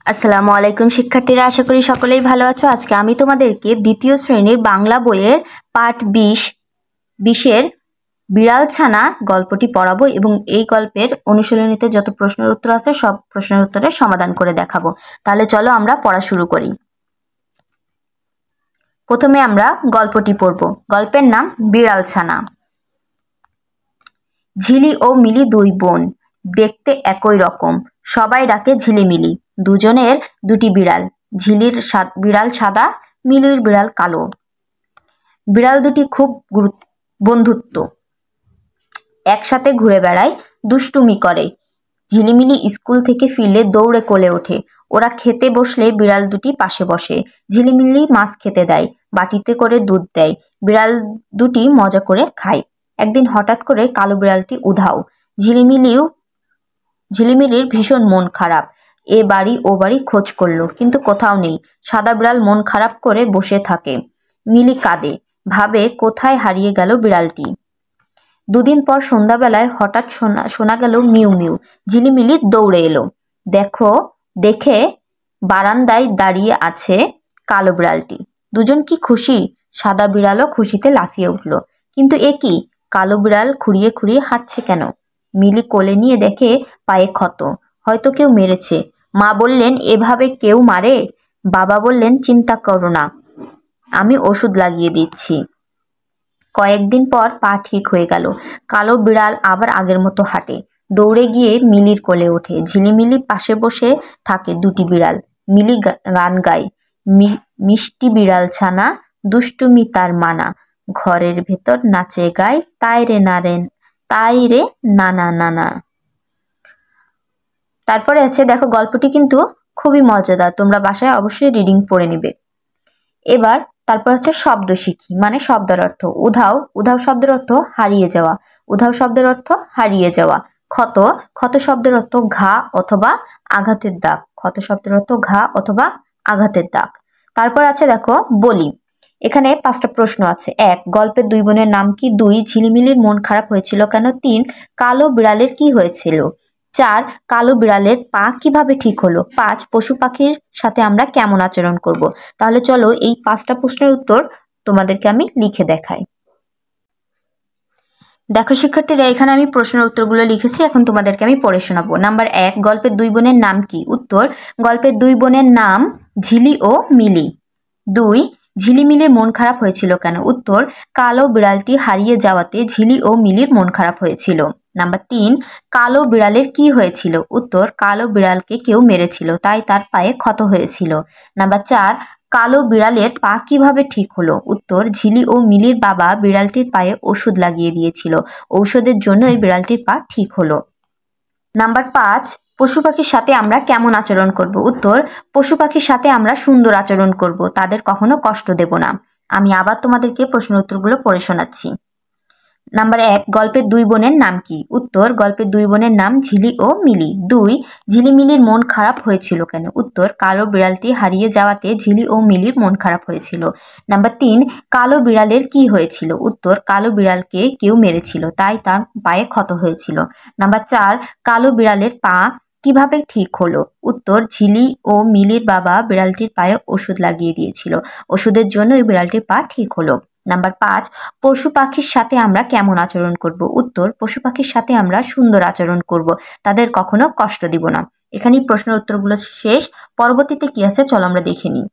আসসালামু আলাইকুম শিক্ষার্থীরা, আশা করি সকলেই ভালো আছো। আজকে আমি তোমাদেরকে দ্বিতীয় শ্রেণীর বাংলা বইয়ের পাঠ 20-এর বিড়াল ছানা গল্পটি পড়াবো এবং এই গল্পের অনুশীলনীতে যত প্রশ্নের উত্তর আছে সব প্রশ্নের উত্তরের সমাধান করে দেখাবো। তাহলে চলো আমরা পড়া শুরু করি। প্রথমে আমরা গল্পটি পড়ব। গল্পের নাম বিড়াল ছানা। ঝিলি ও মিলি দুই বোন, দেখতে একই রকম, সবাই ডাকে ঝিলিমিলি। দুজনের দুটি বিড়াল, ঝিলির বিড়াল সাদা, মিলির বিড়াল কালো। বিড়াল দুটি খুব বন্ধুত্ব, একসাথে ঘুরে বেড়ায়, দুষ্টুমি করে। ঝিলিমিলি স্কুল থেকে ফিরলে দৌড়ে কোলে ওঠে। ওরা খেতে বসলে বিড়াল দুটি পাশে বসে। ঝিলিমিলি মাছ খেতে দেয়, বাটিতে করে দুধ দেয়। বিড়াল দুটি মজা করে খায়। একদিন হঠাৎ করে কালো বিড়ালটি উধাও। ঝিলিমিলির ভীষণ মন খারাপ। এ বাড়ি ও বাড়ি খোঁজ করলো, কিন্তু কোথাও নেই। সাদা বিড়াল মন খারাপ করে বসে থাকে। মিলি কাঁদে, ভাবে কোথায় হারিয়ে গেল বিড়ালটি। দুদিন পর সন্ধ্যাবেলায় হঠাৎ শোনা গেল মিউ মিউ। ঝিলিমিলি দৌড়ে এলো। দেখে বারান্দায় দাঁড়িয়ে আছে কালো বিড়ালটি। দুজন কি খুশি! সাদা বিড়ালও খুশিতে লাফিয়ে উঠল। কিন্তু এ কি, কালো বিড়াল খুঁড়িয়ে খুঁড়িয়ে হাঁটছে কেন? মিলি কোলে নিয়ে দেখে পায়ে ক্ষত, হয়তো কেউ মেরেছে। মা বললেন, এভাবে কেউ মারে? বাবা বললেন, চিন্তা করো না, আমি ওষুধ লাগিয়ে দিচ্ছি। কয়েকদিন পর পা ঠিক হয়ে গেল। কালো বিড়াল আবার আগের মতো হাঁটে। দৌড়ে গিয়ে মিলির কোলে ওঠে। ঝিলিমিলি পাশে বসে থাকে দুটি বিড়াল। মিলি গান গায়, মিষ্টি বিড়াল ছানা, দুষ্টুমি তার মানা, ঘরের ভেতর নাচে গায়, তাই রে নানা নানা। তারপরে আছে, দেখো গল্পটি কিন্তু খুবই মজাদার, তোমরা বাসায় অবশ্যই রিডিং পড়ে নিবে। এবার তারপর হচ্ছে শব্দ শিখি, মানে শব্দের অর্থ। উধাও শব্দের অর্থ হারিয়ে যাওয়া। উধাও শব্দের অর্থ হারিয়ে যাওয়া। ক্ষত শব্দের অর্থ ঘা অথবা আঘাতের দাগ। ক্ষত শব্দের অর্থ ঘা অথবা আঘাতের দাগ। তারপর আছে দেখো বলি। এখানে 5টা প্রশ্ন আছে। 1, গল্পের দুই বোনের নাম কি? 2, ঝিলিমিলির মন খারাপ হয়েছিল কেন? 3, কালো বিড়ালের কি হয়েছিল? 4, কালো বিড়ালের পা কিভাবে ঠিক হলো? 5, পশু পাখির সাথে আমরা কেমন আচরণ করব? তাহলে চলো এই 5টা প্রশ্নের উত্তর তোমাদেরকে আমি লিখে দেখাই। দেখো শিক্ষার্থীরা, এখানে আমি প্রশ্নের উত্তরগুলো লিখেছি, এখন তোমাদেরকে আমি পড়ে শোনাবো। নাম্বার 1, গল্পের দুই বোনের নাম কি? উত্তর, গল্পের দুই বোনের নাম ঝিলি ও মিলি। 2, ঝিলিমিলির মন খারাপ হয়েছিল কেন? উত্তর, কালো বিড়ালটি হারিয়ে যাওয়াতে ঝিলি ও মিলির মন খারাপ হয়েছিল। নাম্বার 3, কালো বিড়ালের কি হয়েছিল? উত্তর, কালো বিড়ালকে কেউ মেরেছিল, তাই তার পায়ে ক্ষত হয়েছিল। নাম্বার 4, কালো বিড়ালের পা কিভাবে ঠিক হলো? উত্তর, ঝিলি ও মিলির বাবা বিড়ালটির পায়ে ওষুধ লাগিয়ে দিয়েছিল, ঔষধের জন্য এই বিড়ালটির পা ঠিক হলো। নাম্বার 5, পশু পাখির সাথে আমরা কেমন আচরণ করব? উত্তর, পশু পাখির সাথে আমরা সুন্দর আচরণ করব, তাদের কখনো কষ্ট দেব না। আমি আবার তোমাদেরকে প্রশ্ন উত্তরগুলো পড়ে শোনাচ্ছি। নাম্বার 1, গল্পের দুই বোনের নাম কি? উত্তর, গল্পের দুই বোনের নাম ঝিলি ও মিলি। 2, ঝিলিমিলির মন খারাপ হয়েছিল কেন? উত্তর, কালো বিড়ালটি হারিয়ে যাওয়াতে ঝিলি ও মিলির মন খারাপ হয়েছিল। নাম্বার 3, কালো বিড়ালের কি হয়েছিল? উত্তর, কালো বিড়ালকে কেউ মেরেছিল, তাই তার পায়ে ক্ষত হয়েছিল। নাম্বার 4, কালো বিড়ালের পা কিভাবে ঠিক হলো? উত্তর, ঝিলি ও মিলির বাবা বিড়ালটির পায়ে ওষুধ লাগিয়ে দিয়েছিল, ওষুধের জন্য এই বিড়ালটির পা ঠিক হলো। নাম্বার 5, পশু পাখির সাথে আমরা কেমন আচরণ করব? উত্তর, পশু পাখির সাথে আমরা সুন্দর আচরণ করব, তাদের কখনো কষ্ট দিব না। এখানেই প্রশ্নের উত্তরগুলো শেষ। পরবর্তীতে কি আছে চলো আমরা দেখে নিই।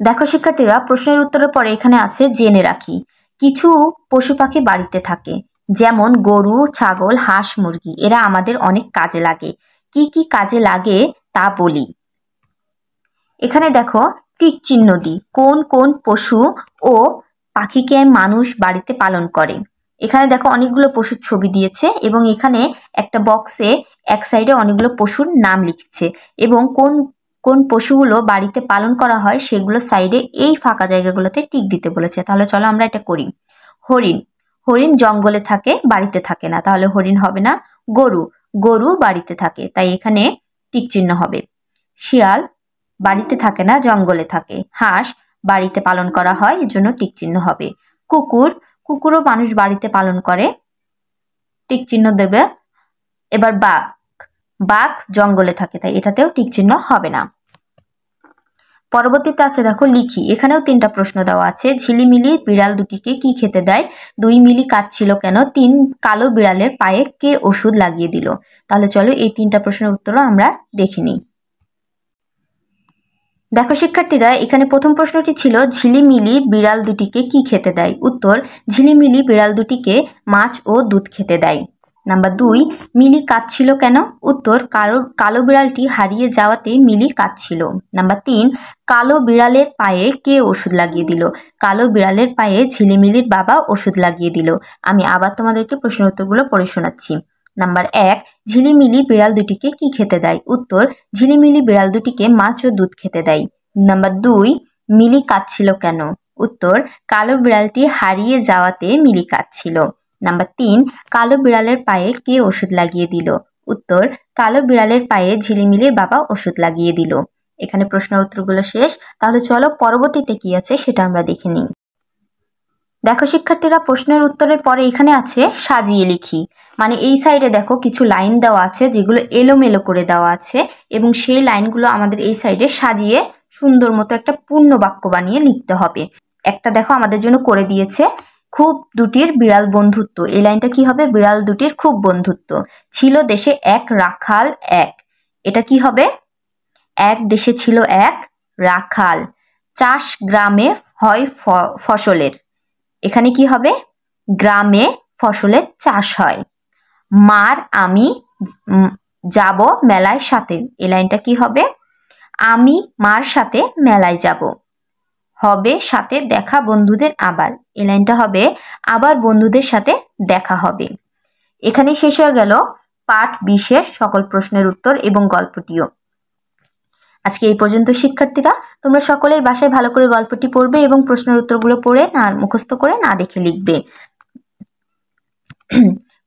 দেখো শিক্ষার্থীরা, প্রশ্নের উত্তরের পরে এখানে আছে জেনে রাখি। কিছু পশু পাখি বাড়িতে থাকে, যেমন গরু, ছাগল, হাঁস, মুরগি। এরা আমাদের অনেক কাজে লাগে। কি কি কাজে লাগে তা বলি। এখানে দেখো টিক চিহ্ন দিই, কোন কোন পশু ও পাখিকে মানুষ বাড়িতে পালন করে। এখানে দেখো অনেকগুলো পশুর ছবি দিয়েছে এবং এখানে একটা বক্সে এক সাইডে অনেকগুলো পশুর নাম লিখেছে এবং কোন কোন পশুগুলো বাড়িতে পালন করা হয় সেগুলো সাইডে এই ফাঁকা জায়গাগুলোতে টিক দিতে বলেছে। তাহলে চলো আমরা এটা করি। হরিণ জঙ্গলে থাকে, বাড়িতে থাকে না, তাহলে হরিণ হবে না। গরু বাড়িতে থাকে, তাই এখানে টিক চিহ্ন হবে। শিয়াল বাড়িতে থাকে না, জঙ্গলে থাকে। হাঁস বাড়িতে পালন করা হয়, এর জন্য টিক চিহ্ন হবে। কুকুরও মানুষ বাড়িতে পালন করে, টিক চিহ্ন দেবে। এবার বাঘ বাঘ জঙ্গলে থাকে, তাই এটাতেও টিক চিহ্ন হবে না। পরবর্তীতে আছে দেখো লিখি, এখানেও 3টা প্রশ্ন দেওয়া আছে। ঝিলিমিলি বিড়াল দুটিকে কি খেতে দেয়? 2 মিলি কাঁদছিল কেন? 3 কালো বিড়ালের পায়ে কে ওষুধ লাগিয়ে দিল? তাহলে চলো এই 3টা প্রশ্নের উত্তরও আমরা দেখে নিই। দেখো শিক্ষার্থীরা, এখানে প্রথম প্রশ্নটি ছিল ঝিলিমিলি বিড়াল দুটিকে কি খেতে দেয়? উত্তর, ঝিলিমিলি বিড়াল দুটিকে মাছ ও দুধ খেতে দেয়। নাম্বার 2, মিলি কাঁদছিল কেন? উত্তর, কালো বিড়ালটি হারিয়ে যাওয়াতে মিলি কাঁদছিল। নাম্বার 3, কালো বিড়ালের পায়ে কে ওষুধ লাগিয়ে দিল? কালো বিড়ালের পায়ে ঝিলিমিলির বাবা ওষুধ লাগিয়ে দিল। আমি আবার তোমাদেরকে প্রশ্নের উত্তরগুলো পড়ে শোনাচ্ছি। নাম্বার 1, ঝিলিমিলি বিড়াল দুটিকে কি খেতে দেয়? উত্তর, ঝিলিমিলি বিড়াল দুটিকে মাছ ও দুধ খেতে দেয়। নাম্বার 2, মিলি কাঁদছিল কেন? উত্তর, কালো বিড়ালটি হারিয়ে যাওয়াতে মিলি কাঁদছিল। নাম্বার 3, কালো বিড়ালের পায়ে কে ওষুধ লাগিয়ে দিল? উত্তর, কালো বিড়ালের পায়ে ঝিলিমিলির বাবা ওষুধ লাগিয়ে দিল। এখানে প্রশ্নের উত্তরগুলো শেষ। তাহলে চলো পরবর্তীতে কি আছে সেটা আমরা দেখে নিই। দেখো শিক্ষার্থীরা, প্রশ্নের উত্তরের পরে এখানে আছে সাজিয়ে লিখি। মানে এই সাইডে দেখো কিছু লাইন দেওয়া আছে যেগুলো এলোমেলো করে দেওয়া আছে, এবং সেই লাইনগুলো আমাদের এই সাইডে সাজিয়ে সুন্দর মতো একটা পূর্ণ বাক্য বানিয়ে লিখতে হবে। একটা দেখো আমাদের জন্য করে দিয়েছে, খুব দুটির বিড়াল বন্ধুত্ব। এই লাইনটা কি হবে? বিড়াল দুটির খুব বন্ধুত্ব। ছিল দেশে এক রাখাল এক। এটা কি হবে? এক দেশে ছিল এক রাখাল। চাষ গ্রামে হয় ফসলের। এখানে কি হবে? গ্রামে ফসলের চাষ হয়। মার আমি যাব মেলায় সাথে। এই লাইনটা কি হবে? আমি মার সাথে মেলায় যাব। হবে সাথে দেখা বন্ধুদের আবার। এই লাইনটা হবে আবার বন্ধুদের সাথে দেখা হবে। এখানে শেষ হয়ে গেল পাঠ 20 সকল প্রশ্নের উত্তর এবং গল্পটিও। আজকে এই পর্যন্ত শিক্ষার্থীরা, তোমরা সকলেই বাসায় ভালো করে গল্পটি পড়বে এবং প্রশ্নের উত্তরগুলো পড়ে না মুখস্থ করে না দেখে লিখবে।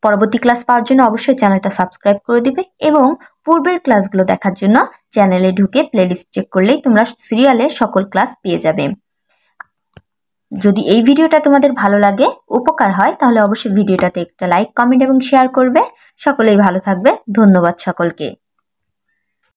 পরবর্তী ক্লাস পাওয়ার জন্য অবশ্যই চ্যানেলটা সাবস্ক্রাইব করে দিবে, এবং পূর্বের ক্লাসগুলো দেখার জন্য চ্যানেলে ঢুকে প্লেলিস্ট চেক করলেই তোমরা সিরিয়ালের সকল ক্লাস পেয়ে যাবে। যদি এই ভিডিওটা তোমাদের ভালো লাগে, উপকার হয়, তাহলে অবশ্যই ভিডিওটাতে একটা লাইক, কমেন্ট এবং শেয়ার করবে। সকলেই ভালো থাকবে। ধন্যবাদ সকলকে।